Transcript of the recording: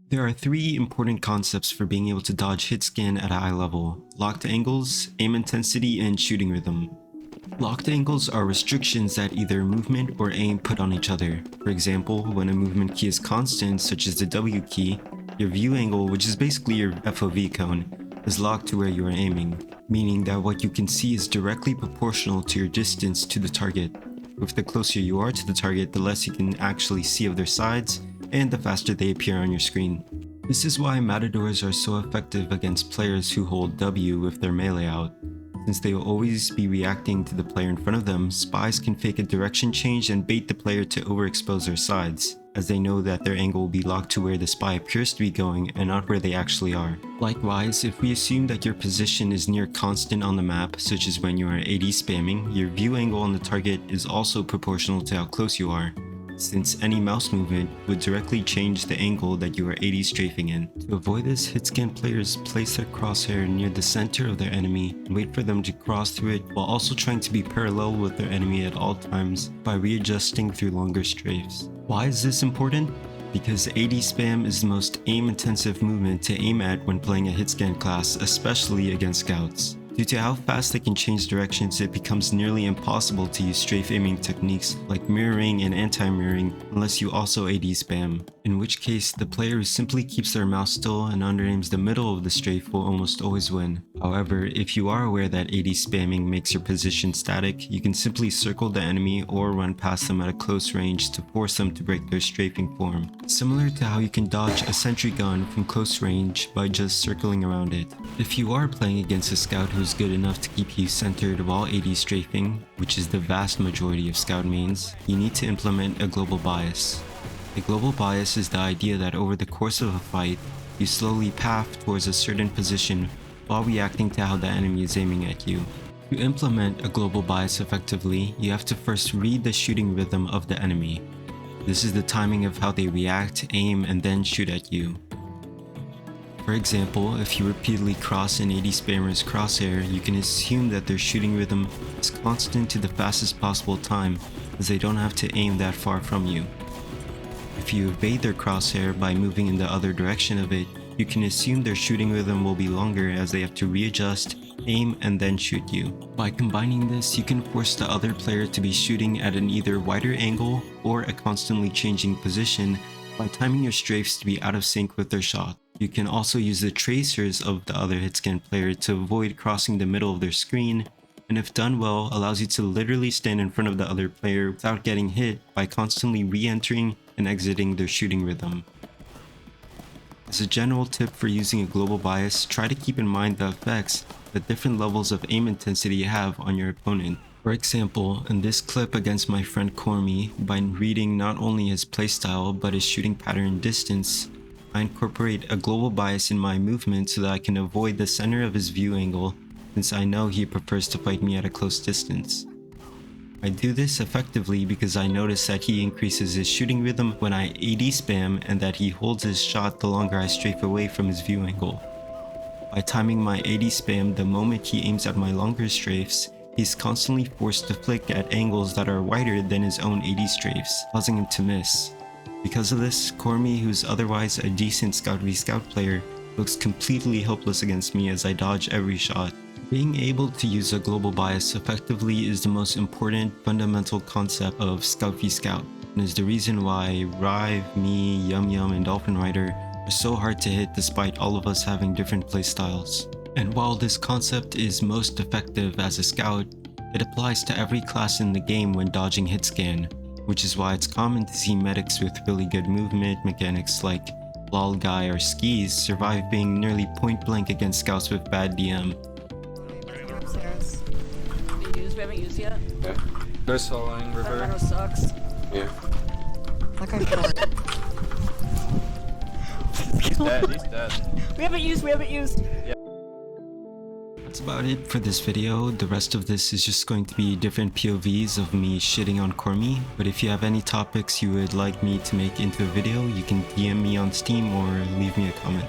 There are three important concepts for being able to dodge hit scan at a high level: locked angles, aim intensity, and shooting rhythm. Locked angles are restrictions that either movement or aim put on each other. For example, when a movement key is constant, such as the W key, your view angle, which is basically your FOV cone, is locked to where you are aiming, meaning that what you can see is directly proportional to your distance to the target. With the closer you are to the target, the less you can actually see of their sides, and the faster they appear on your screen. This is why matadors are so effective against players who hold W with their melee out. Since they will always be reacting to the player in front of them, spies can fake a direction change and bait the player to overexpose their sides, as they know that their angle will be locked to where the spy appears to be going and not where they actually are. Likewise, if we assume that your position is near constant on the map, such as when you are AD spamming, your view angle on the target is also proportional to how close you are, since any mouse movement would directly change the angle that you are AD strafing in. To avoid this, hitscan players place their crosshair near the center of their enemy and wait for them to cross through it, while also trying to be parallel with their enemy at all times by readjusting through longer strafes. Why is this important? Because AD spam is the most aim-intensive movement to aim at when playing a hitscan class, especially against scouts. Due to how fast they can change directions, it becomes nearly impossible to use strafe aiming techniques like mirroring and anti-mirroring unless you also AD spam, in which case the player who simply keeps their mouse still and under-aims the middle of the strafe will almost always win. However, if you are aware that AD spamming makes your position static, you can simply circle the enemy or run past them at a close range to force them to break their strafing form, similar to how you can dodge a sentry gun from close range by just circling around it. If you are playing against a scout who's good enough to keep you centered while AD strafing, which is the vast majority of scout mains, you need to implement a global bias. A global bias is the idea that over the course of a fight, you slowly path towards a certain position while reacting to how the enemy is aiming at you. To implement a global bias effectively, you have to first read the shooting rhythm of the enemy. This is the timing of how they react, aim, and then shoot at you. For example, if you repeatedly cross an AD spammer's crosshair, you can assume that their shooting rhythm is constant to the fastest possible time, as they don't have to aim that far from you. If you evade their crosshair by moving in the other direction of it, you can assume their shooting rhythm will be longer as they have to readjust, aim, and then shoot you. By combining this, you can force the other player to be shooting at an either wider angle or a constantly changing position by timing your strafes to be out of sync with their shot. You can also use the tracers of the other hitscan player to avoid crossing the middle of their screen, and if done well, allows you to literally stand in front of the other player without getting hit by constantly re-entering and exiting their shooting rhythm. As a general tip for using a global bias, try to keep in mind the effects that different levels of aim intensity have on your opponent. For example, in this clip against my friend Cormy, by reading not only his playstyle but his shooting pattern and distance, I incorporate a global bias in my movement so that I can avoid the center of his view angle, since I know he prefers to fight me at a close distance. I do this effectively because I notice that he increases his shooting rhythm when I AD spam and that he holds his shot the longer I strafe away from his view angle. By timing my AD spam the moment he aims at my longer strafes, he's constantly forced to flick at angles that are wider than his own AD strafes, causing him to miss. Because of this, Cormy, who's otherwise a decent Scout v Scout player, looks completely helpless against me as I dodge every shot. Being able to use a global bias effectively is the most important fundamental concept of Scout v Scout, and is the reason why Rive, me, Yum Yum, and Dolphin Rider are so hard to hit despite all of us having different playstyles. And while this concept is most effective as a Scout, it applies to every class in the game when dodging hitscan, which is why it's common to see medics with really good movement mechanics like Lol Guy or Skis survive being nearly point blank against scouts with bad DM. Upstairs. We haven't used yet. Yeah. No soloing, river. That meadow sucks. Yeah. That guy's short. He's dead. We haven't used. Yeah. That's about it for this video. The rest of this is just going to be different POVs of me shitting on Cormy. But if you have any topics you would like me to make into a video, you can DM me on Steam or leave me a comment.